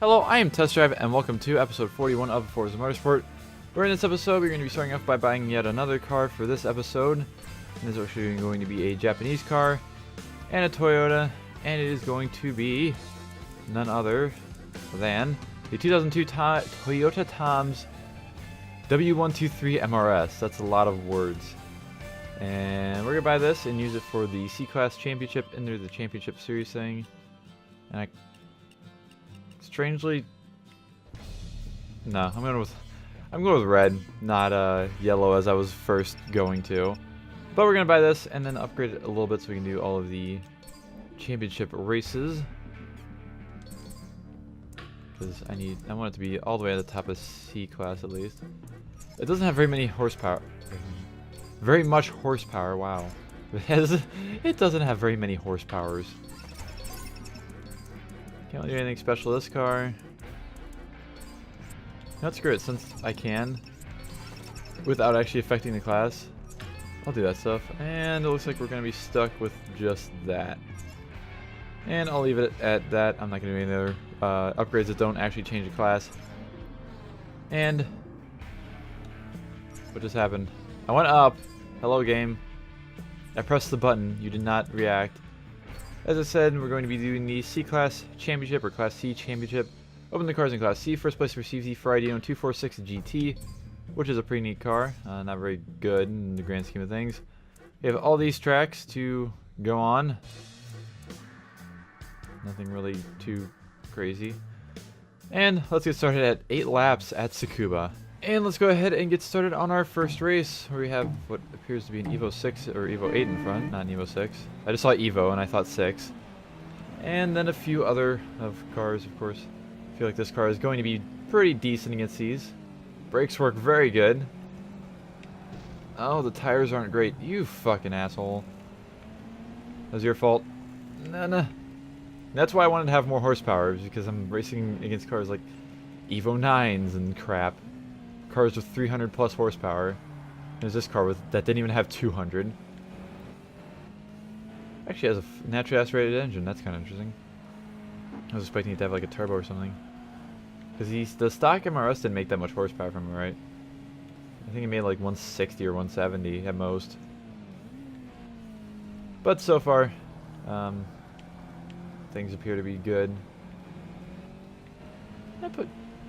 Hello, I am Test Drive, and welcome to episode 41 of Forza Motorsport. Where in this episode, we're going to be starting off by buying yet another car for this episode. And this is actually going to be a Japanese car, and a Toyota, and it is going to be none other than the 2002 Toyota Tom's W123 MRS. That's a lot of words. And we're going to buy this and use it for the C-Class Championship, and there's the Championship Series thing. And strangely, no, I'm going with red, not yellow as I was first going to. But we're gonna buy this and then upgrade it a little bit so we can do all of the championship races. Because I want it to be all the way at the top of C class at least. It doesn't have very many horsepower. Very much horsepower. Wow. It doesn't have very many horsepowers. Can't do anything special with this car. That's great since I can, without actually affecting the class. I'll do that stuff. And it looks like we're going to be stuck with just that. And I'll leave it at that. I'm not going to do any other upgrades that don't actually change the class. And what just happened? I went up. Hello, game. I pressed the button. You did not react. As I said, we're going to be doing the C-Class Championship, or Class C Championship. Open the cars in Class C. First place receives the Friday 246 GT, which is a pretty neat car. Not very good in the grand scheme of things. We have all these tracks to go on. Nothing really too crazy. And let's get started at 8 laps at Tsukuba. And let's go ahead and get started on our first race, where we have what appears to be an Evo 6 or Evo 8 in front, not an Evo 6. I just saw Evo and I thought 6. And then a few other cars, of course. I feel like this car is going to be pretty decent against these. Brakes work very good. Oh, the tires aren't great. You fucking asshole. That was your fault. Nah. That's why I wanted to have more horsepower, because I'm racing against cars like Evo 9s and crap. Cars with 300 plus horsepower. There's this car that didn't even have 200. Actually has a naturally aspirated engine. That's kind of interesting. I was expecting it to have like a turbo or something. Because the stock MRS didn't make that much horsepower from it, right? I think it made like 160 or 170 at most. But so far, things appear to be good.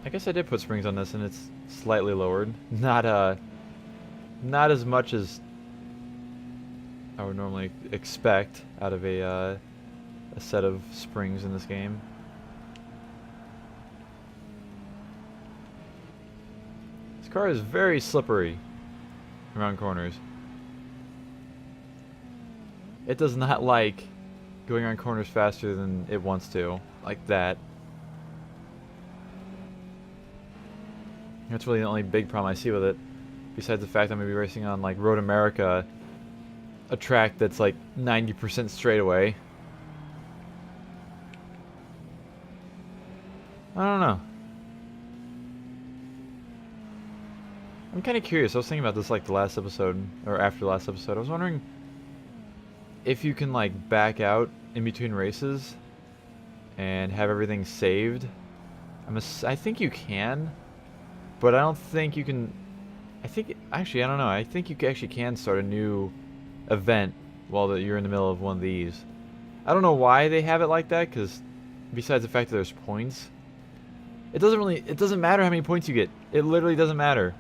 I guess I did put springs on this, and it's slightly lowered. Not as much as I would normally expect out of a set of springs in this game. This car is very slippery around corners. It does not like going around corners faster than it wants to, like that. That's really the only big problem I see with it, besides the fact I'm going to be racing on like Road America, a track that's like 90% straightaway. I don't know. I'm kind of curious. I was thinking about this like the last episode, or after the last episode. I was wondering if you can like back out in between races and have everything saved. I think you can. But I don't think you can. Actually, I don't know. I think you actually can start a new event while you're in the middle of one of these. I don't know why they have it like that, because besides the fact that there's points, it doesn't matter how many points you get. It literally doesn't matter.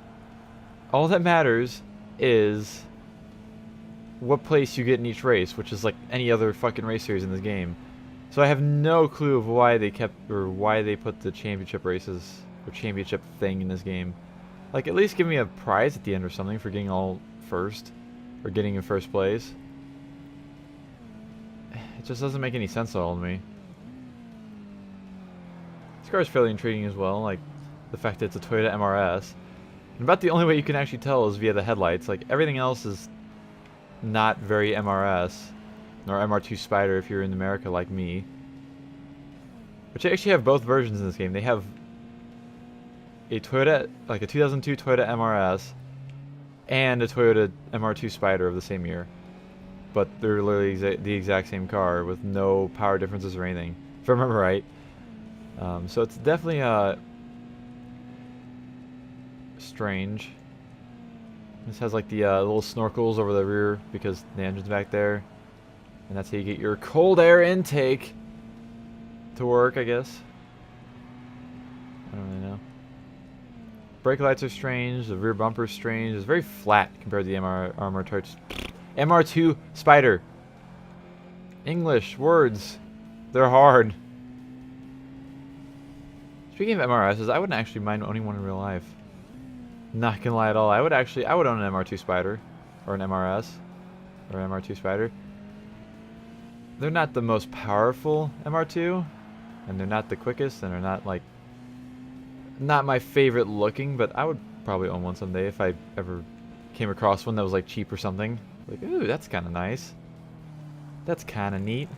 All that matters is what place you get in each race, which is like any other fucking race series in this game. So I have no clue of why they put the championship races or championship thing in this game. Like, at least give me a prize at the end or something for getting all first, or getting in first place. It just doesn't make any sense at all to me. This car is fairly intriguing as well, like the fact that it's a Toyota MRS. And about the only way you can actually tell is via the headlights. Like, everything else is not very MRS, nor MR2 Spider if you're in America like me. Which they actually have both versions in this game. They have a Toyota, like a 2002 Toyota MRS, and a Toyota MR2 Spider of the same year. But they're literally the exact same car with no power differences or anything, if I remember right. So it's definitely strange. This has like the little snorkels over the rear because the engine's back there. And that's how you get your cold air intake to work, I guess. I don't really know. Brake lights are strange. The rear bumper's strange. It's very flat compared to the MR2 Spider. English words. They're hard. Speaking of MRSs, I wouldn't actually mind owning one in real life. Not gonna lie at all. I would own an MR2 Spider. Or an MRS. Or an MR2 Spider. They're not the most powerful MR2. And they're not the quickest. And they're not like... Not my favorite looking. But I would probably own one someday if I ever came across one that was like cheap or something. Like, ooh, that's kind of nice. That's kind of neat.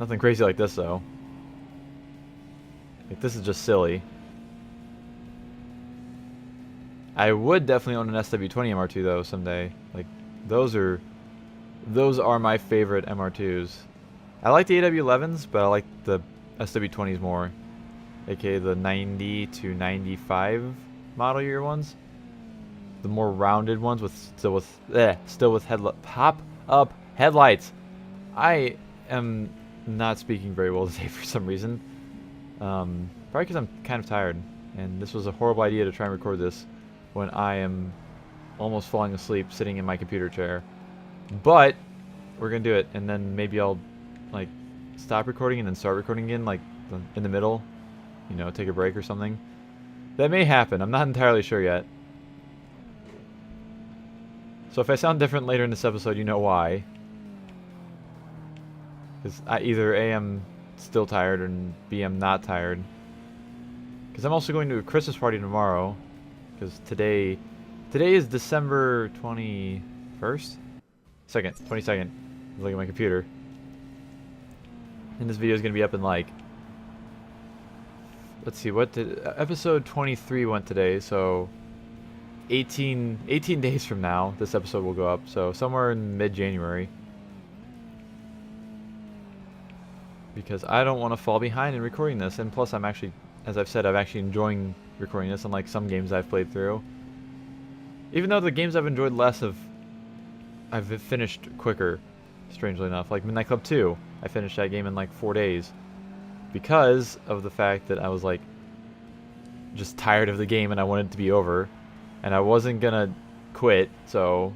Nothing crazy like this though. Like, this is just silly. I would definitely own an SW20 MR2 though someday. Like, those are my favorite MR2s. I like the AW11s, but I like the SW20s more. AKA the 90 to 95 model year ones. The more rounded ones with still with pop-up headlights. I am not speaking very well today for some reason. Probably because I'm kind of tired, and this was a horrible idea to try and record this when I am almost falling asleep sitting in my computer chair. But we're gonna do it, and then maybe I'll like stop recording and then start recording again, like in the middle. You know, take a break or something. That may happen. I'm not entirely sure yet. So if I sound different later in this episode, you know why. Because either A, I'm still tired, and B, I'm not tired. Because I'm also going to a Christmas party tomorrow. Because today is December 21st? 22nd. Look at my computer. And this video is going to be up in like... Let's see, what did... Episode 23 went today, so... 18 days from now, this episode will go up. So somewhere in mid-January. Because I don't want to fall behind in recording this. And plus, I'm actually, as I've said, I'm actually enjoying recording this, unlike some games I've played through. Even though the games I've enjoyed less I've finished quicker, strangely enough. Like Midnight Club 2, I finished that game in like 4 days. Because of the fact that I was like, just tired of the game and I wanted it to be over. And I wasn't gonna quit, so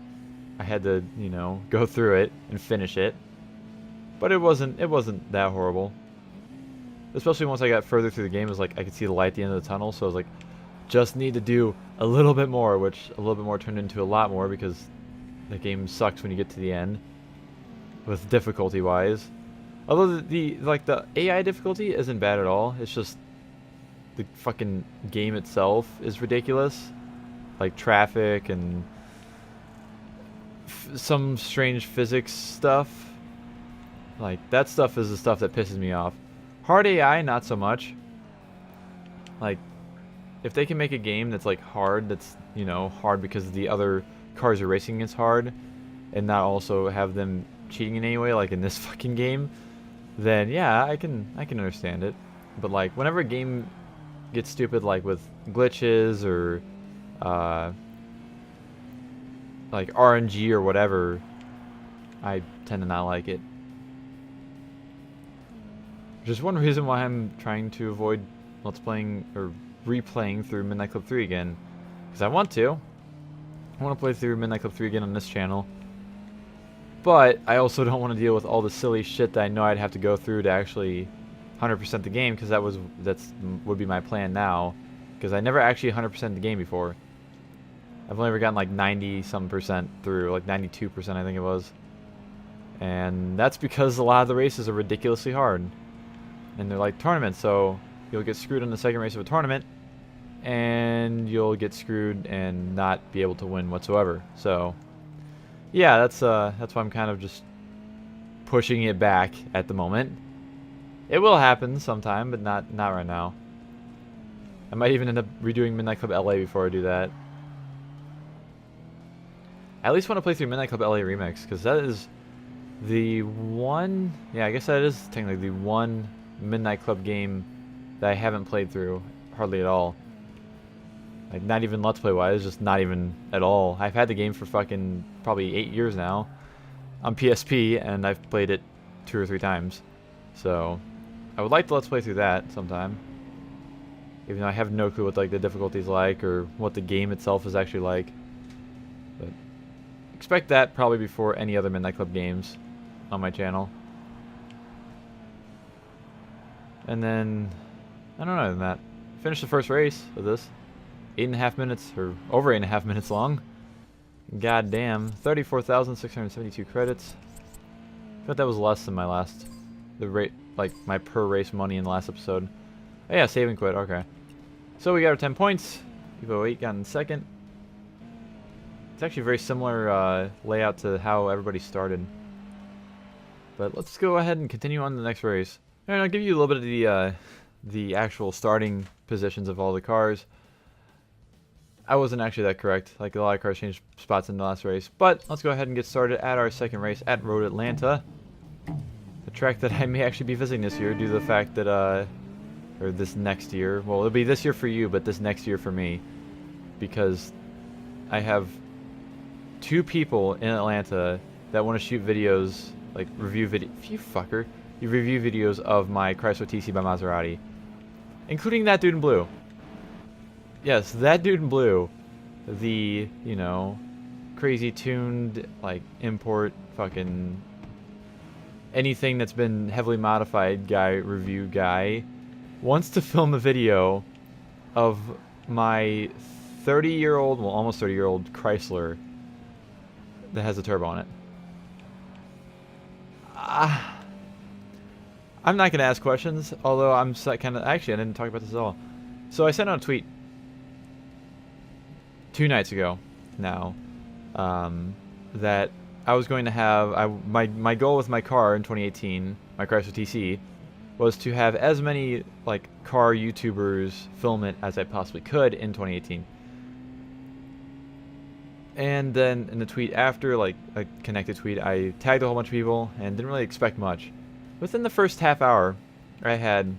I had to, you know, go through it and finish it. But it wasn't that horrible. Especially once I got further through the game, it was like I could see the light at the end of the tunnel, so I was like, just need to do a little bit more, which a little bit more turned into a lot more because the game sucks when you get to the end with difficulty wise. Although the AI difficulty isn't bad at all. It's just the fucking game itself is ridiculous. Like traffic and some strange physics stuff. Like, that stuff is the stuff that pisses me off. Hard AI, not so much. Like, if they can make a game that's like hard, that's, you know, hard because the other cars you're racing against hard, and not also have them cheating in any way, like in this fucking game, then yeah, I can understand it. But like, whenever a game gets stupid, like with glitches or like RNG or whatever, I tend to not like it. Which is one reason why I'm trying to avoid let's playing or replaying through Midnight Club 3 again. Because I want to. I want to play through Midnight Club 3 again on this channel. But I also don't want to deal with all the silly shit that I know I'd have to go through to actually 100% the game, because that's would be my plan now. Because I never actually 100% the game before. I've only ever gotten like 90-some% through, like 92% I think it was. And that's because a lot of the races are ridiculously hard. And they're like tournaments, so you'll get screwed in the second race of a tournament, and you'll get screwed and not be able to win whatsoever. So, yeah, that's why I'm kind of just pushing it back at the moment. It will happen sometime, but not right now. I might even end up redoing Midnight Club LA before I do that. I at least want to play through Midnight Club LA Remix, because The one, yeah, I guess that is technically the one Midnight Club game that I haven't played through hardly at all. Like, not even Let's Play wise, just not even at all. I've had the game for fucking probably 8 years now on PSP, and I've played it 2 or 3 times. So, I would like to Let's Play through that sometime. Even though I have no clue what like the difficulty's like, or what the game itself is actually like. But, expect that probably before any other Midnight Club games on my channel. And then, I don't know, other than that, finish the first race of this. 8.5 minutes, or over 8.5 minutes long. God damn, 34,672 credits. I thought that was less than my last, the rate, like my per race money in the last episode. Oh yeah, save and quit, okay. So we got our 10 points. Evo 8 got in second. It's actually a very similar layout to how everybody started. But let's go ahead and continue on to the next race. Alright, I'll give you a little bit of the actual starting positions of all the cars. I wasn't actually that correct. Like, a lot of cars changed spots in the last race. But let's go ahead and get started at our second race at Road Atlanta. The track that I may actually be visiting this year due to the fact that, or this next year. Well, it'll be this year for you, but this next year for me. Because I have 2 people in Atlanta that want to shoot videos, like review video. You fucker. You review videos of my Chrysler TC by Maserati. Including that dude in blue. Yes, that dude in blue, the, you know, crazy tuned, like, import fucking anything that's been heavily modified review guy, wants to film a video of my 30-year-old, well, almost 30-year-old Chrysler that has a turbo on it. I'm not going to ask questions, although I'm kind of, actually, I didn't talk about this at all. So I sent out a tweet 2 nights ago now, that I was going to have, my goal with my car in 2018, my Chrysler TC, was to have as many like car YouTubers film it as I possibly could in 2018. And then in the tweet after, like a connected tweet, I tagged a whole bunch of people and didn't really expect much. Within the first half hour, I had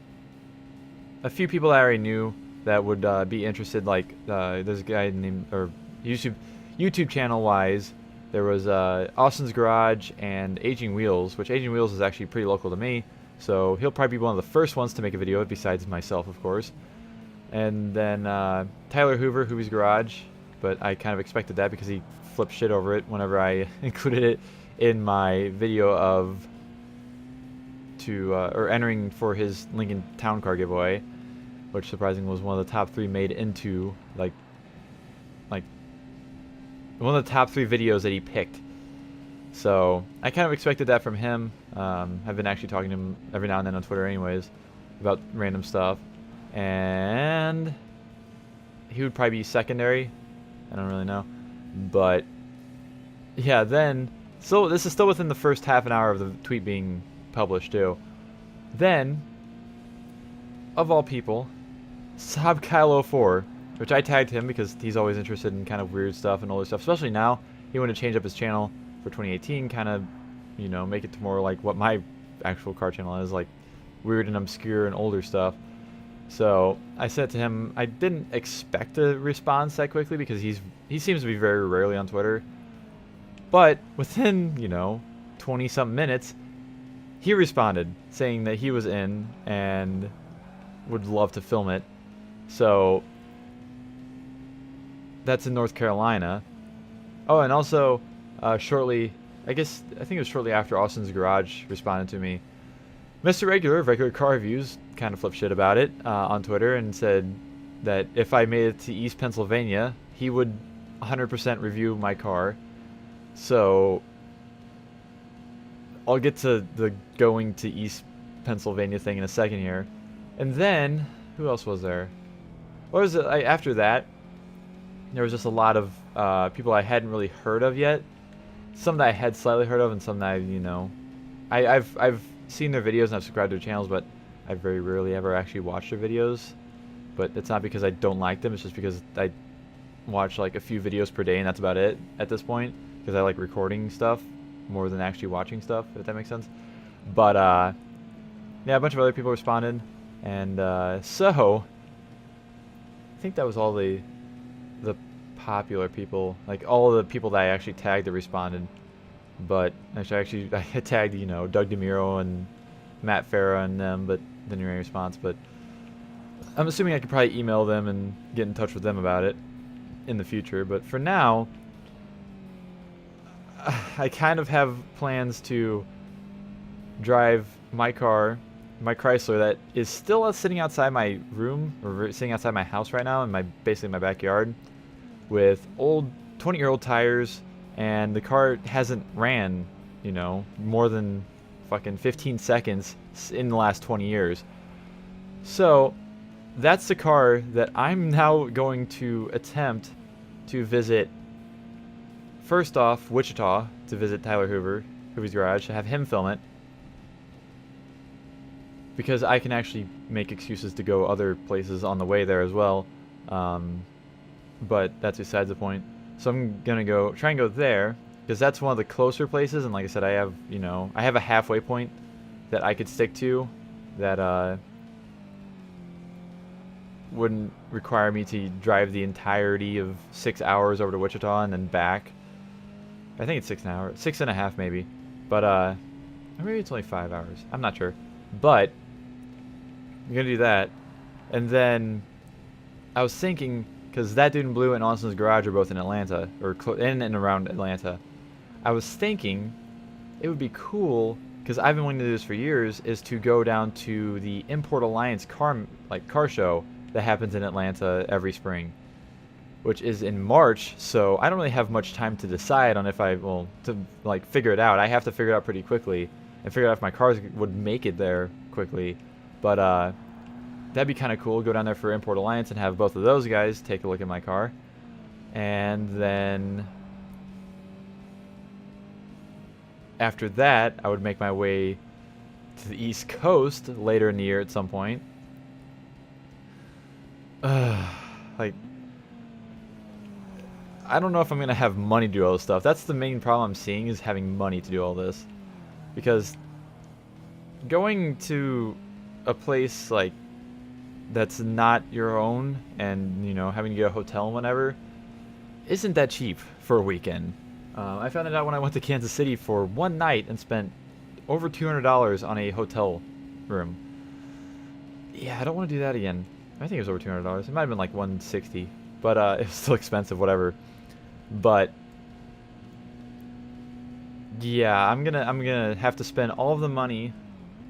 a few people I already knew that would be interested, like there's a guy named, or YouTube channel wise, there was Austin's Garage and Aging Wheels, which Aging Wheels is actually pretty local to me, so he'll probably be one of the first ones to make a video, besides myself, of course. And then Tyler Hoover, Hoover's Garage, but I kind of expected that because he flipped shit over it whenever I included it in my video of or entering for his Lincoln Town Car giveaway, which surprisingly was one of the top 3 made into like one of the top 3 videos that he picked. So I kind of expected that from him. I've been actually talking to him every now and then on Twitter anyways about random stuff, and he would probably be secondary. I don't really know, but yeah, then so this is still within the first half an hour of the tweet being published too. Then, of all people, Saab Kylo 4, which I tagged him because he's always interested in kind of weird stuff and older stuff, especially now. He wanted to change up his channel for 2018, kind of, you know, make it to more like what my actual car channel is, like weird and obscure and older stuff. So I said to him, I didn't expect a response that quickly because he seems to be very rarely on Twitter. But within, you know, 20-something minutes, he responded saying that he was in and would love to film it. So that's in North Carolina. Oh, and also shortly, I think it was shortly after Austin's Garage responded to me, Mr. Regular Car Reviews kind of flipped shit about it on Twitter and said that if I made it to East Pennsylvania, he would 100% review my car. So I'll get to the going to East Pennsylvania thing in a second here. And then, who else was there? What was it? After that, there was just a lot of people I hadn't really heard of yet. Some that I had slightly heard of, and some that I, you know, I've seen their videos and I've subscribed to their channels, but I very rarely ever actually watch their videos. But it's not because I don't like them, it's just because I watch like a few videos per day and that's about it at this point, because I like recording stuff more than actually watching stuff, if that makes sense. But yeah, a bunch of other people responded, and so I think that was all the popular people, like all of the people that I actually tagged that responded. But actually I tagged, you know, Doug DeMuro and Matt Farah and them, but didn't hear any response. But I'm assuming I could probably email them and get in touch with them about it in the future. But for now, I kind of have plans to drive my car, my Chrysler, that is still sitting outside my room, or sitting outside my house right now, in basically my backyard, with old 20-year-old tires, and the car hasn't ran, you know, more than fucking 15 seconds in the last 20 years. So that's the car that I'm now going to attempt to visit. First off, Wichita, to visit Tyler Hoover's garage, to have him film it, because I can actually make excuses to go other places on the way there as well. But that's besides the point. So I'm gonna try and go there, because that's one of the closer places, and like I said, I have, you know, I have a halfway point that I could stick to that wouldn't require me to drive the entirety of 6 hours over to Wichita and then back. I think it's 6.5 maybe, but or maybe it's only 5 hours. I'm not sure, but I'm gonna do that, and then I was thinking, because that dude in blue and Austin's garage are both in Atlanta, or in and around Atlanta. I was thinking it would be cool, because I've been wanting to do this for years, is to go down to the Import Alliance car show that happens in Atlanta every spring, which is in March. So I don't really have much time to decide on if to like figure it out. I have to figure it out pretty quickly and figure out if my cars would make it there quickly. But that'd be kind of cool. Go down there for Import Alliance and have both of those guys take a look at my car. And then after that, I would make my way to the East Coast later in the year at some point. Like, I don't know if I'm going to have money to do all this stuff. That's the main problem I'm seeing, is having money to do all this. Because going to a place like that's not your own, and, you know, having to get a hotel and whatever, isn't that cheap for a weekend. I found it out when I went to Kansas City for one night and spent over $200 on a hotel room. Yeah, I don't want to do that again. I think it was over $200. It might have been like $160, but it was still expensive, whatever. But yeah, I'm gonna have to spend all of the money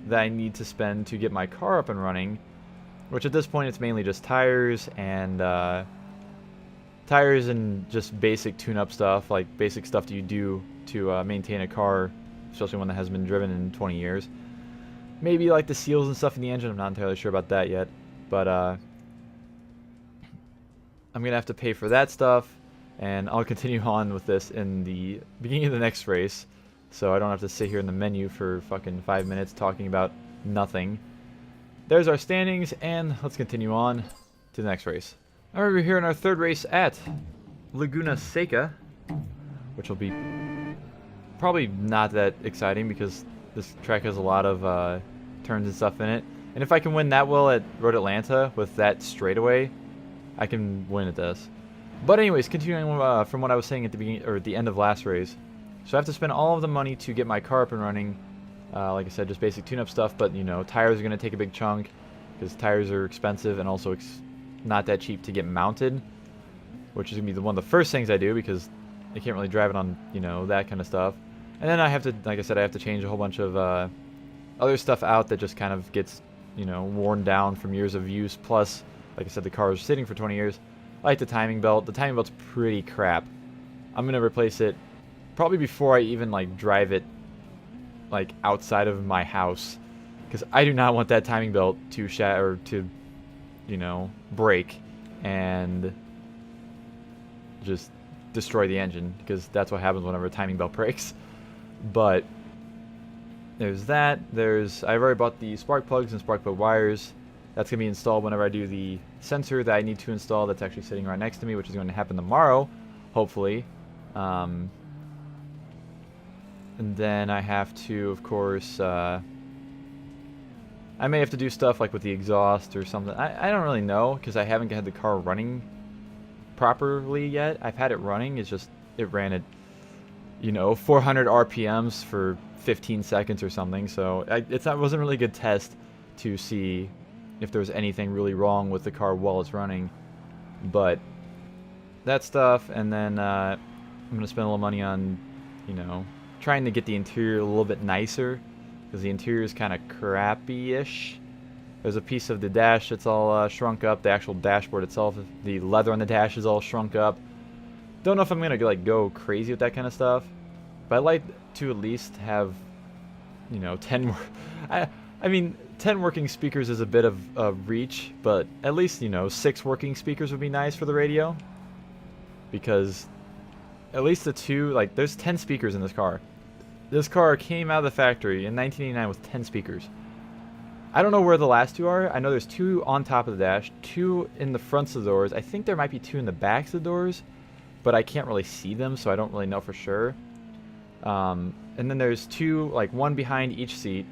that I need to spend to get my car up and running, which at this point it's mainly just tires and just basic tune-up stuff, like basic stuff that you do to maintain a car, especially one that hasn't been driven in 20 years. Maybe like the seals and stuff in the engine. I'm not entirely sure about that yet, but I'm gonna have to pay for that stuff, and I'll continue on with this in the beginning of the next race, so I don't have to sit here in the menu for fucking 5 minutes talking about nothing. There's our standings, and let's continue on to the next race. Alright, we're here in our third race at Laguna Seca, which will be probably not that exciting because this track has a lot of turns and stuff in it. And if I can win that well at Road Atlanta with that straightaway, I can win at this. But anyways, continuing from what I was saying at the beginning, or at the end of last race. So I have to spend all of the money to get my car up and running. Like I said, just basic tune-up stuff, but, you know, tires are going to take a big chunk because tires are expensive and also not that cheap to get mounted, which is going to be one of the first things I do because I can't really drive it on, you know, that kind of stuff. And then I have to, like I said, I have to change a whole bunch of other stuff out that just kind of gets, you know, worn down from years of use. Plus, like I said, the car is sitting for 20 years. I like the timing belt. The timing belt's pretty crap. I'm going to replace it probably before I even, like, drive it, like, outside of my house. Because I do not want that timing belt to you know, break and just destroy the engine, because that's what happens whenever a timing belt breaks. But there's that. I've already bought the spark plugs and spark plug wires. That's going to be installed whenever I do the sensor that I need to install that's actually sitting right next to me, which is going to happen tomorrow, hopefully. And And then I have to, of course, I may have to do stuff like with the exhaust or something. I don't really know because I haven't had the car running properly yet. I've had it running, it's just, it ran at, 400 RPMs for 15 seconds or something, so it wasn't really a good test to see if there was anything really wrong with the car while it's running. But that stuff, and then I'm going to spend a little money on, trying to get the interior a little bit nicer, because the interior is kind of crappy-ish. There's a piece of the dash that's all shrunk up. The actual dashboard itself, the leather on the dash is all shrunk up. Don't know if I'm gonna go crazy with that kind of stuff, but I'd like to at least have, 10. I mean, 10 working speakers is a bit of a reach, but at least 6 working speakers would be nice for the radio, because at least the 2, there's 10 speakers in this car. This car came out of the factory in 1989 with 10 speakers. I don't know where the last 2 are. I know there's 2 on top of the dash, 2 in the fronts of the doors. I think there might be 2 in the backs of the doors, but I can't really see them, so I don't really know for sure. And then there's 2, one behind each seat,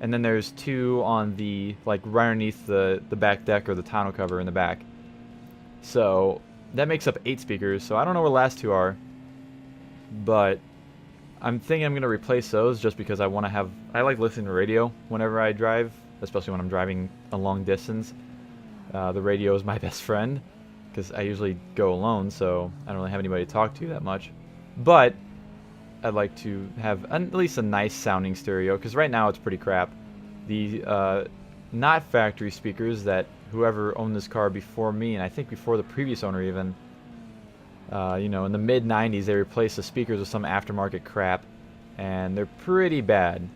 and then there's 2 on the, right underneath the back deck or the tonneau cover in the back. So that makes up 8 speakers, so I don't know where the last 2 are, but I'm thinking I'm going to replace those just because I like listening to radio whenever I drive, especially when I'm driving a long distance. The radio is my best friend, because I usually go alone, so I don't really have anybody to talk to that much. But I'd like to have at least a nice sounding stereo, because right now it's pretty crap. The not factory speakers that whoever owned this car before me, and I think before the previous owner even, in the mid-90s, they replaced the speakers with some aftermarket crap, and they're pretty bad.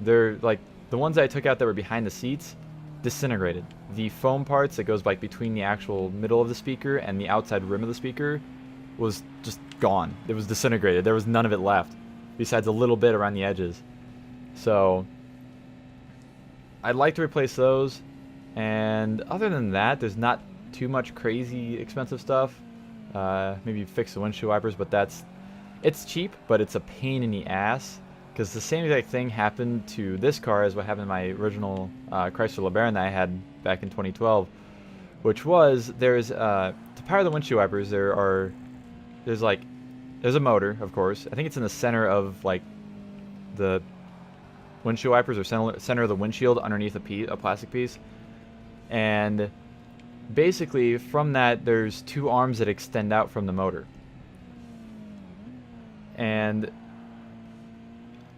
They're the ones I took out that were behind the seats disintegrated. The foam parts that goes between the actual middle of the speaker and the outside rim of the speaker was just gone. It was disintegrated. There was none of it left, besides a little bit around the edges. So I'd like to replace those, and other than that, there's not too much crazy expensive stuff. Maybe fix the windshield wipers, but it's cheap, but it's a pain in the ass, because the same exact thing happened to this car as what happened to my original Chrysler LeBaron that I had back in 2012, which was to power the windshield wipers there's a motor, of course. I think it's in the center of the windshield wipers, or center of the windshield underneath a plastic piece, and basically from that there's 2 arms that extend out from the motor, and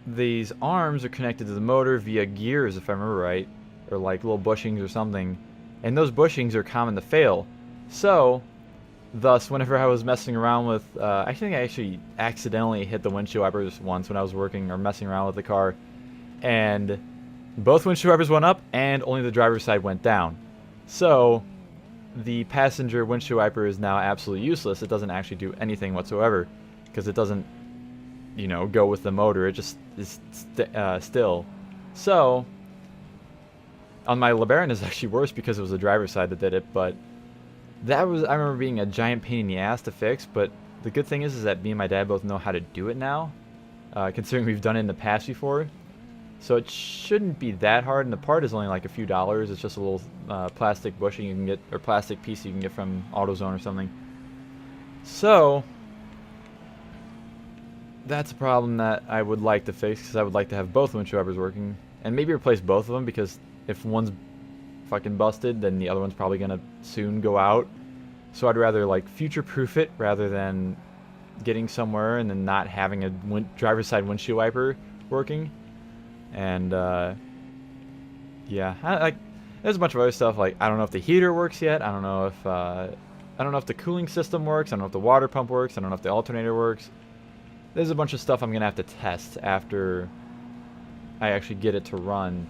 these arms are connected to the motor via gears, if I remember right, or little bushings or something, and those bushings are common to fail. So thus, whenever I was messing around with I think I actually accidentally hit the windshield wipers once when I was working or messing around with the car, and both windshield wipers went up and only the driver's side went down. So the passenger windshield wiper is now absolutely useless. It doesn't actually do anything whatsoever, because it doesn't, go with the motor. It just is still. So on my LeBaron is actually worse because it was the driver's side that did it, but I remember being a giant pain in the ass to fix. But the good thing is that me and my dad both know how to do it now, considering we've done it in the past before. So it shouldn't be that hard, and the part is only a few dollars. It's just a little plastic bushing you can get, or plastic piece you can get from AutoZone or something. So that's a problem that I would like to fix, because I would like to have both windshield wipers working, and maybe replace both of them, because if one's fucking busted, then the other one's probably gonna soon go out. So I'd rather future-proof it rather than getting somewhere and then not having a driver's side windshield wiper working. And yeah, there's a bunch of other stuff. I don't know if the heater works yet. I don't know if the cooling system works. I don't know if the water pump works. I don't know if the alternator works. There's a bunch of stuff I'm gonna have to test after I actually get it to run.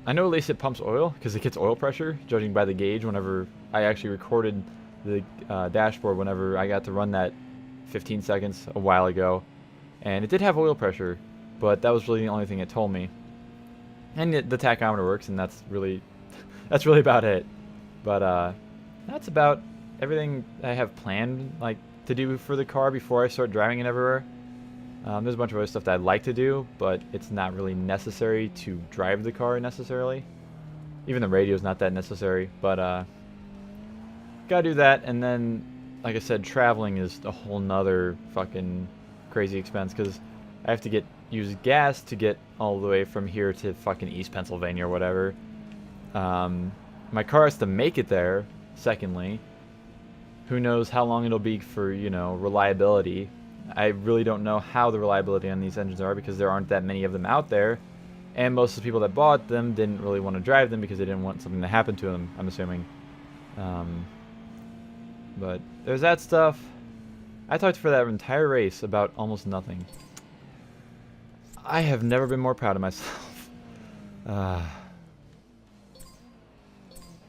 I know at least it pumps oil, because it gets oil pressure, judging by the gauge. Whenever I actually recorded the dashboard, whenever I got to run that 15 seconds a while ago, and it did have oil pressure, but that was really the only thing it told me. And the tachometer works, and that's really about it. But that's about everything I have planned to do for the car before I start driving it everywhere. There's a bunch of other stuff that I'd like to do, but it's not really necessary to drive the car necessarily. Even the radio's not that necessary, but gotta do that. And then, like I said, traveling is a whole nother fucking crazy expense because I have to use gas to get all the way from here to fucking East Pennsylvania or whatever. My car has to make it there. Secondly, who knows how long it'll be for, you know, reliability. I really don't know how the reliability on these engines are because there aren't that many of them out there. And most of the people that bought them didn't really want to drive them because they didn't want something to happen to them, I'm assuming. But there's that stuff. I talked for that entire race about almost nothing. I have never been more proud of myself.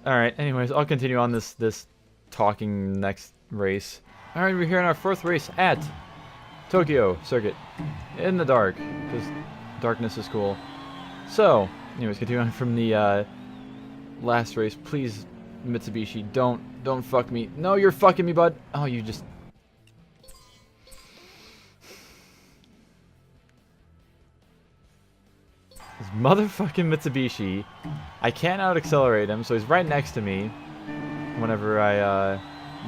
Alright, anyways, I'll continue on this talking next race. Alright, we're here in our 4th race at Tokyo Circuit. In the dark, because darkness is cool. So, anyways, continuing on from the last race. Please, Mitsubishi, don't fuck me. No, you're fucking me, bud. Oh, you just... This motherfucking Mitsubishi. I can't out-accelerate him, so he's right next to me whenever I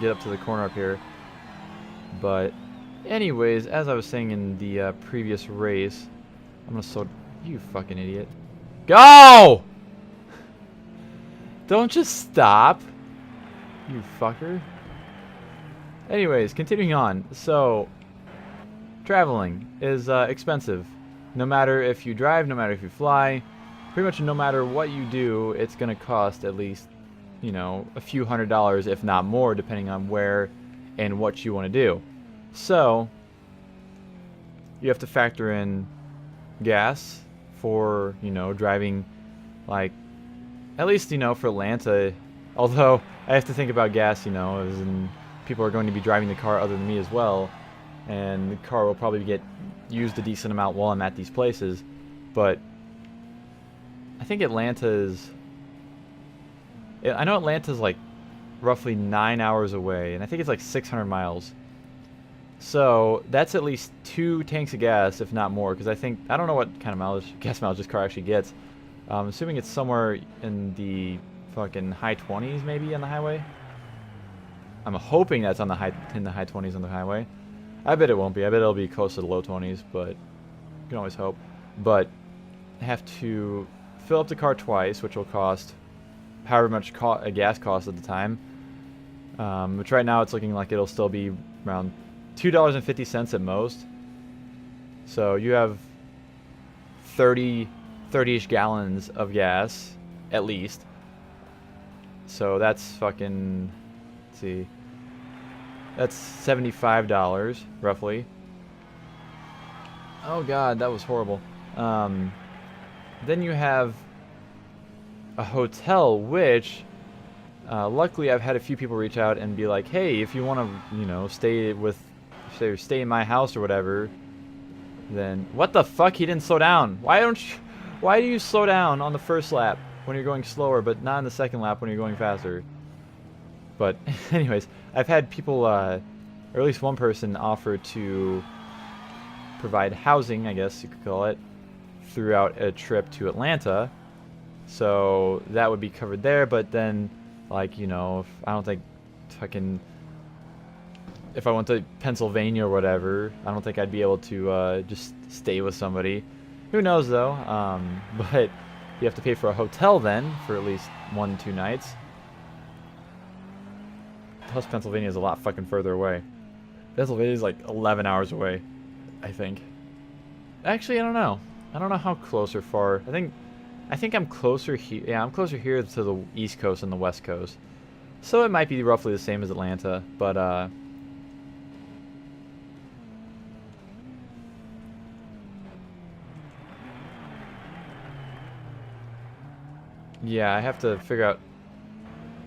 get up to the corner up here. But anyways, as I was saying in the previous race, I'm gonna slow... You fucking idiot. Go! Don't just stop. You fucker. Anyways, continuing on. So, traveling is expensive. No matter if you drive, no matter if you fly, pretty much no matter what you do, it's going to cost at least, you know, a few $100s, if not more, depending on where and what you want to do. So, you have to factor in gas for, you know, driving, like, at least, you know, for Atlanta. Although, I have to think about gas, you know, as in people are going to be driving the car other than me as well. And the car will probably get used a decent amount while I'm at these places. But I think Atlanta is... I know Atlanta's like roughly 9 hours away. And I think it's like 600 miles. So that's at least 2 tanks of gas, if not more. Because I don't know what kind of gas mileage this car actually gets. I'm assuming it's somewhere in the fucking high 20s maybe on the highway. I'm hoping that's in the high 20s on the highway. I bet it won't be. I bet it'll be close to the low 20s, but you can always hope. But I have to fill up the car twice, which will cost however much a gas costs at the time. Which right now it's looking like it'll still be around $2.50 at most. So you have 30-ish gallons of gas, at least. So that's fucking... Let's see. That's $75, roughly. Oh god, that was horrible. Then you have a hotel, which... luckily I've had a few people reach out and be like, hey, if you want to, you know, stay in my house or whatever, then... What the fuck? He didn't slow down. Why do you slow down on the first lap when you're going slower, but not in the second lap when you're going faster? But anyways, I've had people, or at least one person, offer to provide housing, I guess you could call it, throughout a trip to Atlanta. So that would be covered there, but then, like, you know, if I went to Pennsylvania or whatever, I don't think I'd be able to just stay with somebody. Who knows, though? But you have to pay for a hotel then for at least 1-2 nights. Plus, Pennsylvania is a lot fucking further away. Pennsylvania is like 11 hours away, I think. Actually, I don't know. I don't know how close or far. I think I'm closer here. Yeah, I'm closer here to the East Coast than the West Coast. So it might be roughly the same as Atlanta, but yeah, I have to figure out,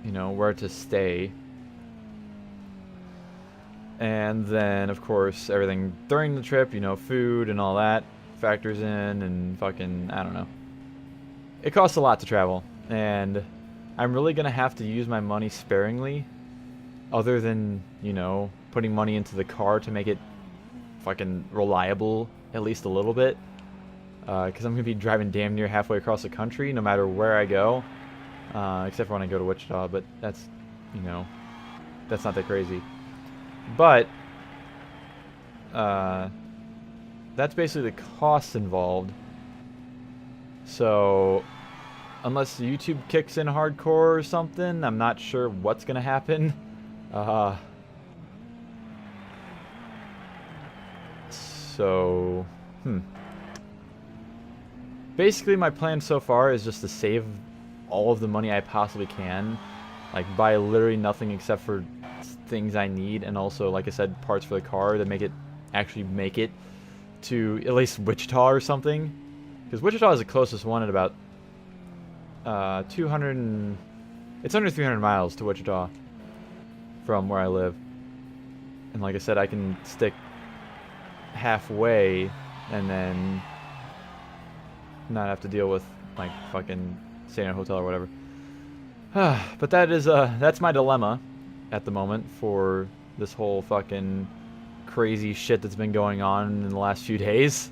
you know, where to stay. And then, of course, everything during the trip, you know, food and all that factors in, and fucking, I don't know. It costs a lot to travel, and I'm really going to have to use my money sparingly other than, you know, putting money into the car to make it fucking reliable at least a little bit. Because I'm going to be driving damn near halfway across the country no matter where I go. Except for when I go to Wichita, but that's, you know, that's not that crazy. But, that's basically the costs involved. So, unless YouTube kicks in hardcore or something, I'm not sure what's going to happen. Basically, my plan so far is just to save all of the money I possibly can. Like, buy literally nothing except for things I need, and also, like I said, parts for the car that make it actually make it to at least Wichita or something. Because Wichita is the closest one at about 200... It's under 300 miles to Wichita from where I live. And like I said, I can stick halfway and then not have to deal with like fucking staying in a hotel or whatever. But that is that's my dilemma at the moment for this whole fucking crazy shit that's been going on in the last few days.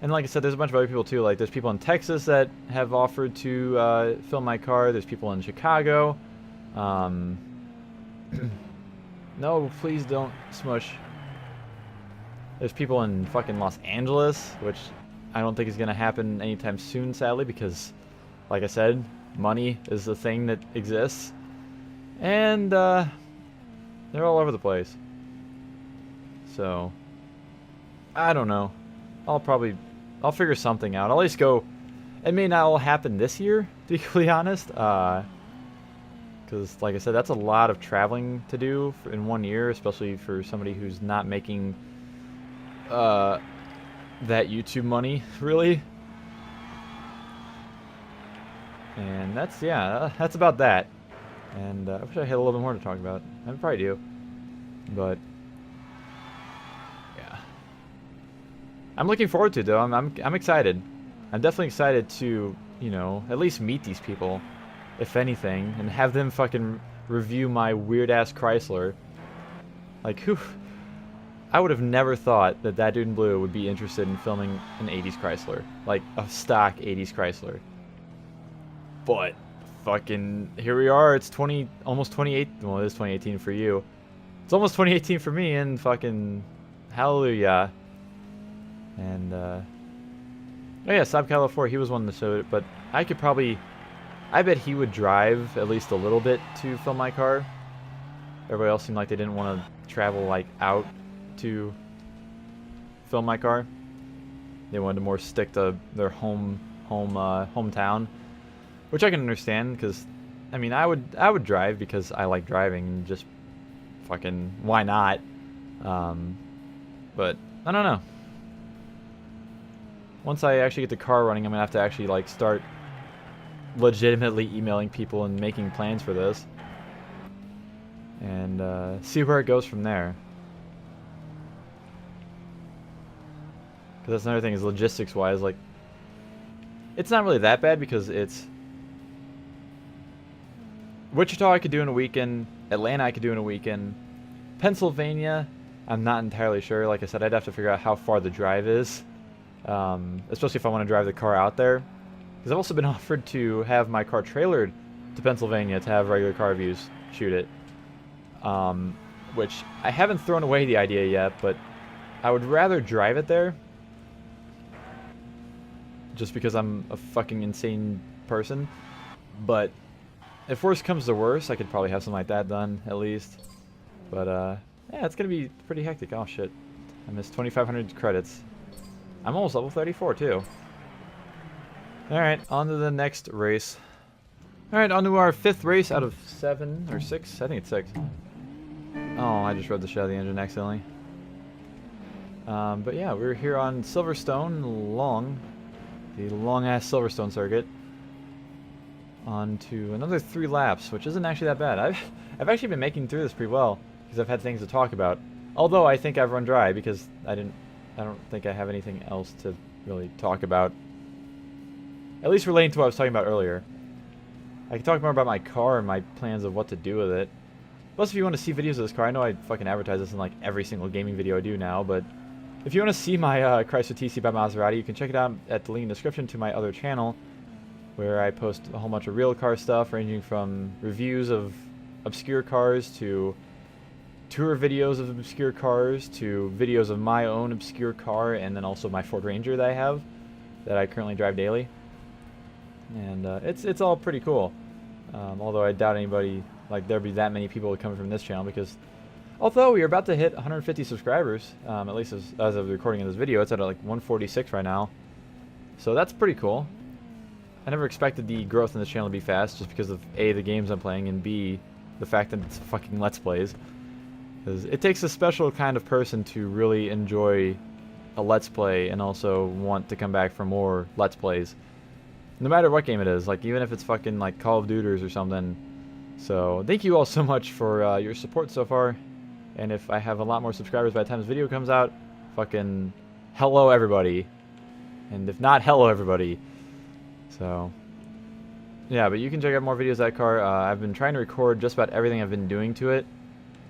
And like I said, there's a bunch of other people too. Like there's people in Texas that have offered to film my car. There's people in Chicago. No, please don't smush. There's people in fucking Los Angeles, which I don't think is going to happen anytime soon, sadly, because, like I said, money is the thing that exists. And, they're all over the place. So, I don't know. I'll figure something out. I'll at least go. It may not all happen this year, to be completely honest. Because, like I said, that's a lot of traveling to do in 1 year, especially for somebody who's not making that YouTube money, really. And that's, yeah, that's about that. And I wish I had a little bit more to talk about. I probably do. But, yeah. I'm looking forward to it, though. I'm excited. I'm definitely excited to, you know, at least meet these people, if anything, and have them fucking review my weird-ass Chrysler. Like, who... I would have never thought that that dude in blue would be interested in filming an 80s Chrysler. Like, a stock 80s Chrysler. But, fucking, here we are. It's almost 28... Well, it is 2018 for you. It's almost 2018 for me, and fucking... Hallelujah. And, oh yeah, Saab Calibur 4, he was one that showed it, but I could probably... I bet he would drive at least a little bit to film my car. Everybody else seemed like they didn't want to travel, like, out to film my car. They wanted to more stick to their hometown, which I can understand, because I mean I would drive because I like driving, and just fucking why not. But I don't know. Once I actually get the car running, I'm gonna have to actually like start legitimately emailing people and making plans for this, and see where it goes from there. Because that's another thing, is logistics-wise, like, it's not really that bad because it's... Wichita I could do in a weekend, Atlanta I could do in a weekend, Pennsylvania, I'm not entirely sure. Like I said, I'd have to figure out how far the drive is, especially if I want to drive the car out there. Because I've also been offered to have my car trailered to Pennsylvania to have regular car reviews shoot it. Which I haven't thrown away the idea yet, but I would rather drive it there. Just because I'm a fucking insane person. But if worse comes to worse, I could probably have something like that done, at least. But, yeah, it's gonna be pretty hectic. Oh, shit. I missed 2,500 credits. I'm almost level 34, too. Alright, on to the next race. Alright, on to our 5th race out of 7, or 6? I think it's 6. Oh, I just rode the shit out of the engine accidentally. But yeah, we're here on Silverstone, the long-ass Silverstone circuit. On to another 3 laps, which isn't actually that bad. I've actually been making through this pretty well, because I've had things to talk about. Although I think I've run dry, because I don't think I have anything else to really talk about. At least relating to what I was talking about earlier. I can talk more about my car and my plans of what to do with it. Plus, if you want to see videos of this car, I know I fucking advertise this in like every single gaming video I do now, but if you want to see my Chrysler TC by Maserati, you can check it out at the link in the description to my other channel, where I post a whole bunch of real car stuff, ranging from reviews of obscure cars to tour videos of obscure cars to videos of my own obscure car, and then also my Ford Ranger that I have that I currently drive daily. And it's all pretty cool. Although I doubt anybody, like there'd be that many people coming from this channel, because although we are about to hit 150 subscribers, at least as of the recording of this video, it's at like 146 right now. So that's pretty cool. I never expected the growth in this channel to be fast, just because of A, the games I'm playing, and B, the fact that it's fucking Let's Plays. Because it takes a special kind of person to really enjoy a Let's Play and also want to come back for more Let's Plays. No matter what game it is, like even if it's fucking like Call of Duty or something. So thank you all so much for your support so far. And if I have a lot more subscribers by the time this video comes out, fucking hello everybody. And if not, hello everybody. So yeah, but you can check out more videos of that car. I've been trying to record just about everything I've been doing to it.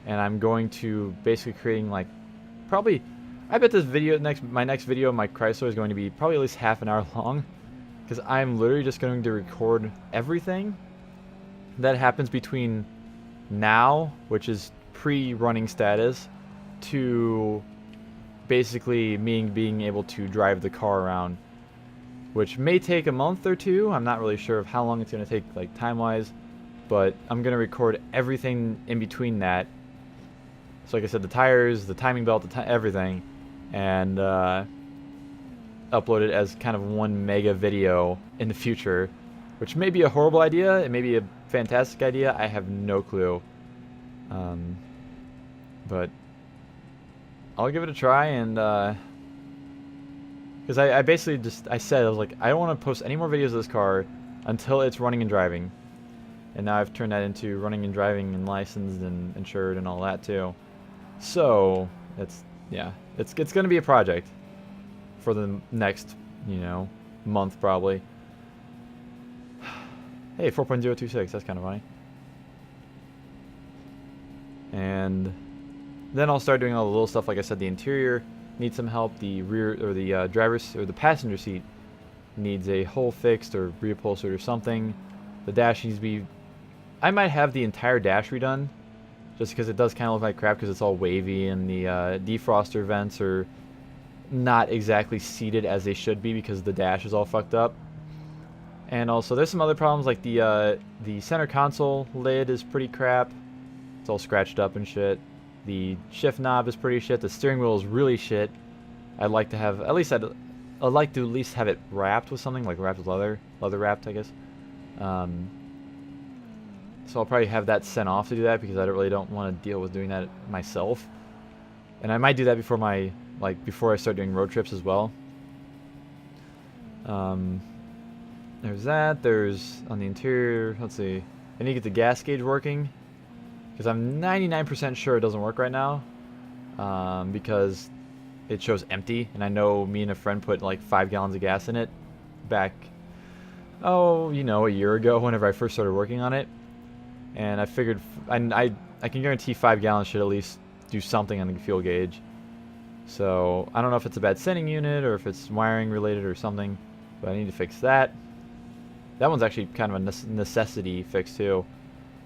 And I'm going to basically creating like probably, I bet this video, my next video of my Chrysler is going to be probably at least half an hour long. Because I'm literally just going to record everything that happens between now, which is pre-running status, to basically me being able to drive the car around, which may take a month or two. I'm not really sure of how long it's going to take, like time-wise, but I'm going to record everything in between that. So like I said, the tires, the timing belt, everything, and upload it as kind of one mega video in the future, which may be a horrible idea, it may be a fantastic idea, I have no clue. But I'll give it a try, and because I basically I said, I was like, I don't want to post any more videos of this car until it's running and driving. And now I've turned that into running and driving and licensed and insured and all that too. So it's gonna be a project for the next, you know, month probably. Hey, 4.026, that's kind of funny. And then I'll start doing all the little stuff. Like I said, the interior needs some help. The rear, or the driver's, or the passenger seat needs a hole fixed or reupholstered or something. The dash needs to be, I might have the entire dash redone, just because it does kind of look like crap because it's all wavy, and the defroster vents are not exactly seated as they should be because the dash is all fucked up. And also there's some other problems, like the center console lid is pretty crap. It's all scratched up and shit. The shift knob is pretty shit. The steering wheel is really shit. I'd like to have, at least I'd like to at least have it wrapped with something, like wrapped with leather wrapped, I guess. So I'll probably have that sent off to do that, because I really don't want to deal with doing that myself. And I might do that before my, before I start doing road trips as well. There's that. There's on the interior, let's see, I need to get the gas gauge working, because I'm 99% sure it doesn't work right now, because it shows empty, and I know me and a friend put like 5 gallons of gas in it back, oh, you know, a year ago whenever I first started working on it. And I figured, I can guarantee 5 gallons should at least do something on the fuel gauge. So I don't know if it's a bad sending unit or if it's wiring related or something, but I need to fix that. That one's actually kind of a necessity fix too,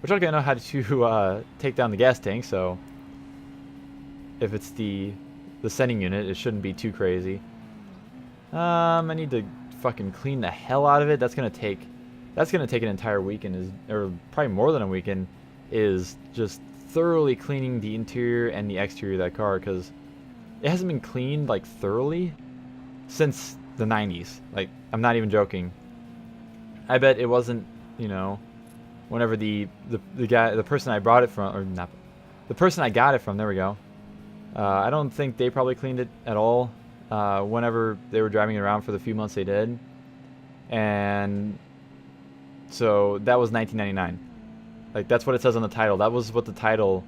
which I know how to take down the gas tank. So if it's the sending unit, it shouldn't be too crazy. I need to fucking clean the hell out of it. That's gonna take an entire weekend, or probably more than a weekend, is just thoroughly cleaning the interior and the exterior of that car, because it hasn't been cleaned like thoroughly since the 90s. Like, I'm not even joking. I bet it wasn't, you know, whenever the person I brought it from, or not, the person I got it from, there we go. I don't think they probably cleaned it at all whenever they were driving it around for the few months they did. And so that was 1999. Like, that's what it says on the title. That was what the title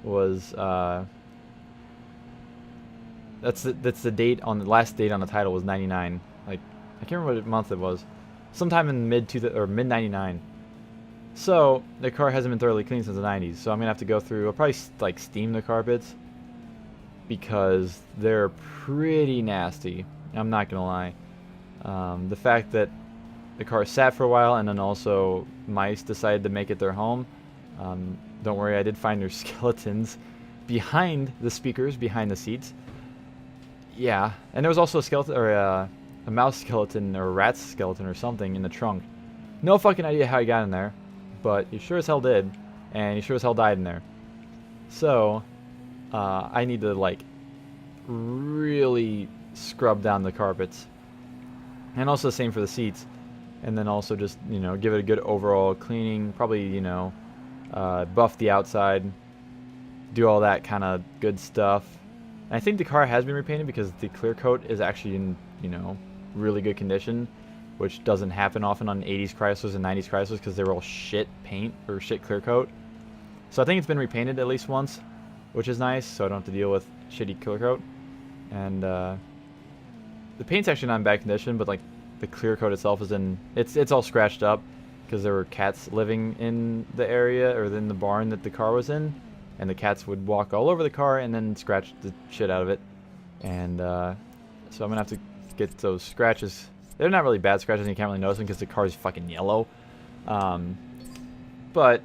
was. That's the date on the last date on the title was 99. Like, I can't remember what month it was. Sometime in mid 99. So the car hasn't been thoroughly cleaned since the 90s. So I'm gonna have to go through. I'll probably like steam the carpets because they're pretty nasty. I'm not gonna lie. The fact that the car sat for a while and then also mice decided to make it their home. Don't worry, I did find their skeletons behind the speakers, behind the seats. Yeah, and there was also a skeleton, or a mouse skeleton, or a rat skeleton, or something in the trunk. No fucking idea how he got in there, but he sure as hell did, and he sure as hell died in there. So, I need to, like, really scrub down the carpets. And also the same for the seats. And then also just, you know, give it a good overall cleaning. Probably, you know, buff the outside. Do all that kind of good stuff. And I think the car has been repainted because the clear coat is actually in, you know, really good condition. Which doesn't happen often on 80s Chryslers and 90s Chryslers because they were all shit paint or shit clear coat. So I think it's been repainted at least once, which is nice, so I don't have to deal with shitty clear coat. And the paint's actually not in bad condition, but like the clear coat itself is in, it's all scratched up because there were cats living in the area or in the barn that the car was in, and the cats would walk all over the car and then scratch the shit out of it. And so I'm gonna have to get those scratches. They're not really bad scratches, and you can't really notice them because the car is fucking yellow. But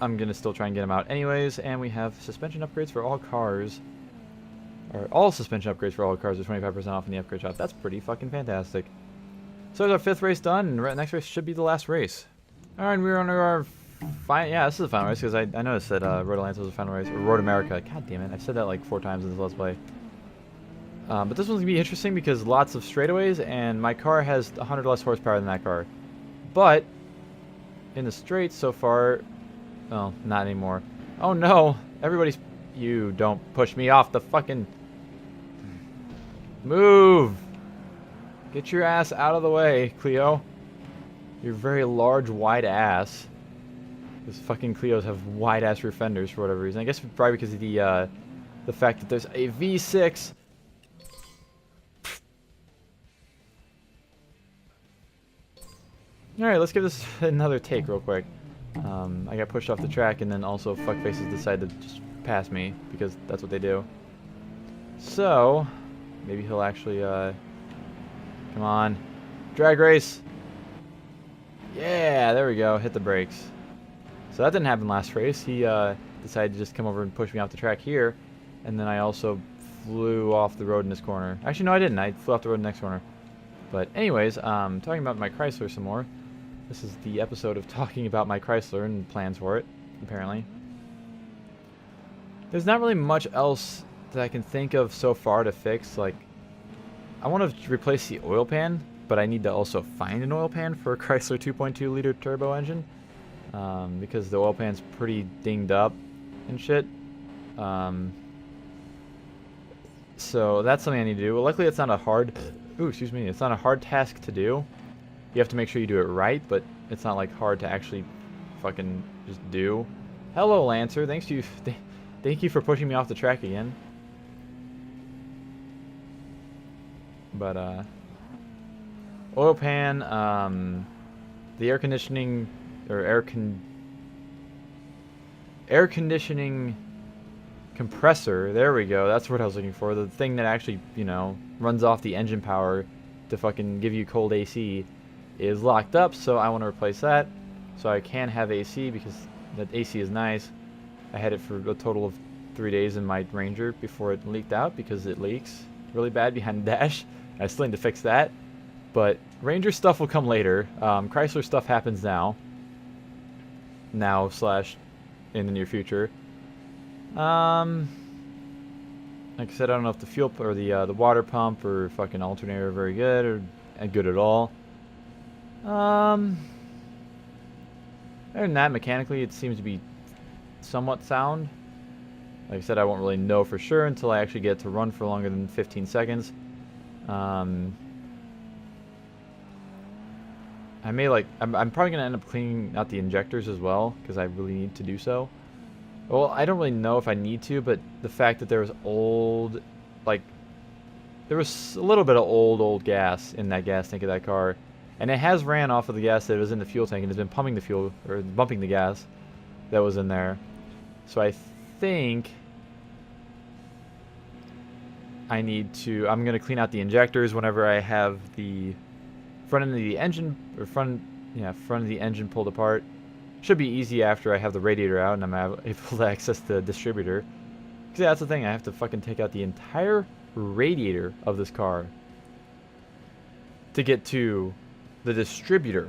I'm gonna still try and get them out anyways. And we have suspension upgrades for all cars. Or all suspension upgrades for all cars are 25% off in the upgrade shop. That's pretty fucking fantastic. So there's our 5th race done, and next race should be the last race. Alright, we're on our yeah, this is the final race, because I noticed that Road Atlanta was the final race, or Road America. God damn it, I've said that like 4 times in this Let's Play. But this one's going to be interesting because lots of straightaways, and my car has 100 less horsepower than that car. But, in the straights so far, well, not anymore. Oh no, everybody's, you don't push me off the fucking, move! Get your ass out of the way, Clio. Your very large, wide ass. Because fucking Clios have wide ass rear fenders for whatever reason. I guess probably because of the fact that there's a V6. Alright, let's give this another take real quick. I got pushed off the track, and then also fuckfaces decided to just pass me because that's what they do. So maybe he'll actually come on, drag race. Yeah, there we go. Hit the brakes. So that didn't happen last race. He decided to just come over and push me off the track here, and then I also flew off the road in this corner. Actually, no, I didn't. I flew off the road in the next corner. But anyways, talking about my Chrysler some more. This is the episode of talking about my Chrysler and plans for it, apparently. There's not really much else that I can think of so far to fix. Like, I want to replace the oil pan, but I need to also find an oil pan for a Chrysler 2.2 liter turbo engine. Because the oil pan's pretty dinged up and shit. So that's something I need to do. Well, luckily it's not a hard... Ooh, excuse me. It's not a hard task to do. You have to make sure you do it right, but it's not like hard to actually fucking just do. Hello, Lancer. Thank you for pushing me off the track again. But oil pan, the air conditioning or air conditioning compressor. There we go. That's what I was looking for. The thing that actually, you know, runs off the engine power to fucking give you cold AC is locked up, so I want to replace that so I can have AC because that AC is nice. I had it for a total of 3 days in my Ranger before it leaked out because it leaks really bad behind the dash. I still need to fix that, but Ranger stuff will come later. Chrysler stuff happens now slash in the near future. Like I said, I don't know if the fuel or the water pump or fucking alternator are very good or good at all. Other than that, mechanically, it seems to be somewhat sound. Like I said, I won't really know for sure until I actually get it to run for longer than 15 seconds. I may I'm probably gonna end up cleaning out the injectors as well because I really need to do so. Well, I don't really know if I need to, but the fact that there was there was a little bit of old gas in that gas tank of that car, And it has ran off of the gas that was in the fuel tank and has been pumping the fuel, or bumping the gas that was in there. So I think I'm going to clean out the injectors whenever I have the front end of the engine, or front of the engine pulled apart. Should be easy after I have the radiator out and I'm able to access the distributor. Because yeah, that's the thing, I have to fucking take out the entire radiator of this car to get to the distributor,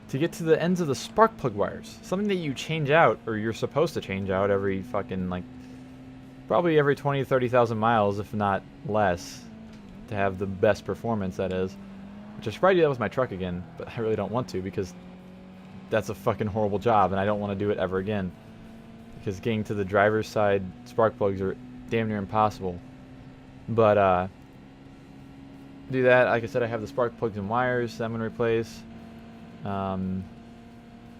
to get to the ends of the spark plug wires. Something that you change out, or you're supposed to change out every fucking, like, probably every 20 to 30,000 miles, if not less, to have the best performance, that is. Which I should probably do that with my truck again, but I really don't want to, because that's a fucking horrible job, and I don't want to do it ever again. Because getting to the driver's side spark plugs are damn near impossible. But, do that. Like I said, I have the spark plugs and wires that I'm going to replace. I'm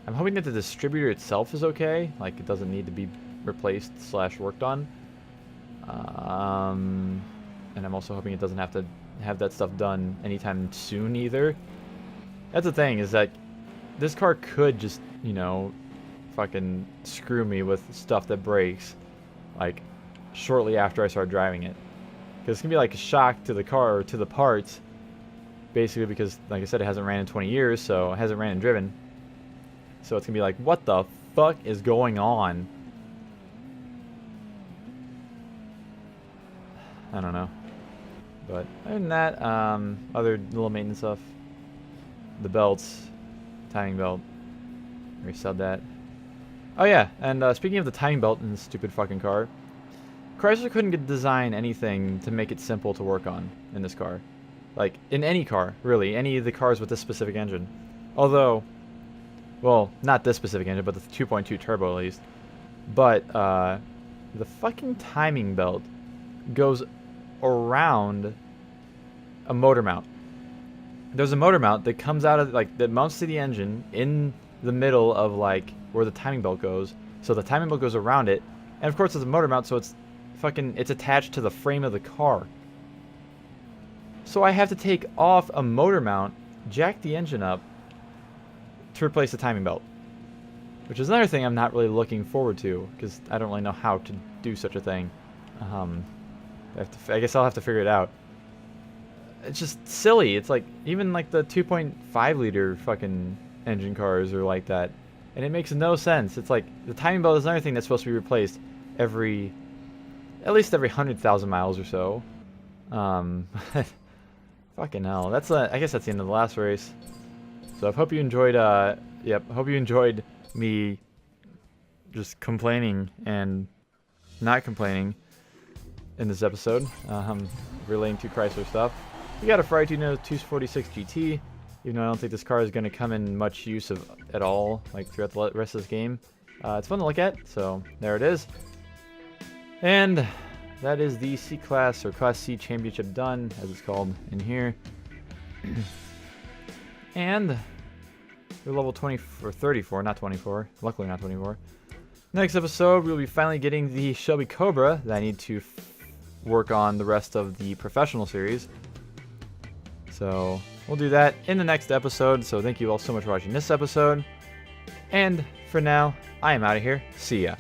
hoping that the distributor itself is okay. Like, it doesn't need to be replaced / worked on. And I'm also hoping it doesn't have to have that stuff done anytime soon either. That's the thing, is that this car could just, you know, fucking screw me with stuff that breaks, like, shortly after I start driving it. Because it's going to be like a shock to the car, or to the parts, basically because, like I said, it hasn't ran in 20 years, so it hasn't ran and driven. So it's going to be like, what the fuck is going on? I don't know. But other than that, other little maintenance stuff. The belts, timing belt. I reset that. Oh yeah, and speaking of the timing belt in this stupid fucking car, Chrysler couldn't design anything to make it simple to work on in this car. Like, in any car, really. Any of the cars with this specific engine. Although, well, not this specific engine, but the 2.2 turbo at least. But, the fucking timing belt goes around a motor mount. There's a motor mount that comes out of, like, that mounts to the engine in the middle of, like, where the timing belt goes. So the timing belt goes around it. And of course it's a motor mount, so it's attached to the frame of the car. So I have to take off a motor mount, jack the engine up to replace the timing belt. Which is another thing I'm not really looking forward to, because I don't really know how to do such a thing. I guess I'll have to figure it out. It's just silly. It's like, even like the 2.5 liter fucking engine cars are like that. And it makes no sense. It's like, the timing belt is another thing that's supposed to be replaced at least every 100,000 miles or so. Fucking hell. I guess that's the end of the last race. So I hope you enjoyed, hope you enjoyed me just complaining and not complaining in this episode, relating to Chrysler stuff. We got a Ferrari 246 GT, even though I don't think this car is going to come in much use at all, like, throughout the rest of this game. It's fun to look at, so there it is. And that is the C-Class, or Class C Championship done, as it's called in here. And we're level 20 or 34, not 24. Luckily not 24. Next episode, we'll be finally getting the Shelby Cobra that I need to work on the rest of the professional series. So we'll do that in the next episode. So thank you all so much for watching this episode. And for now, I am out of here. See ya.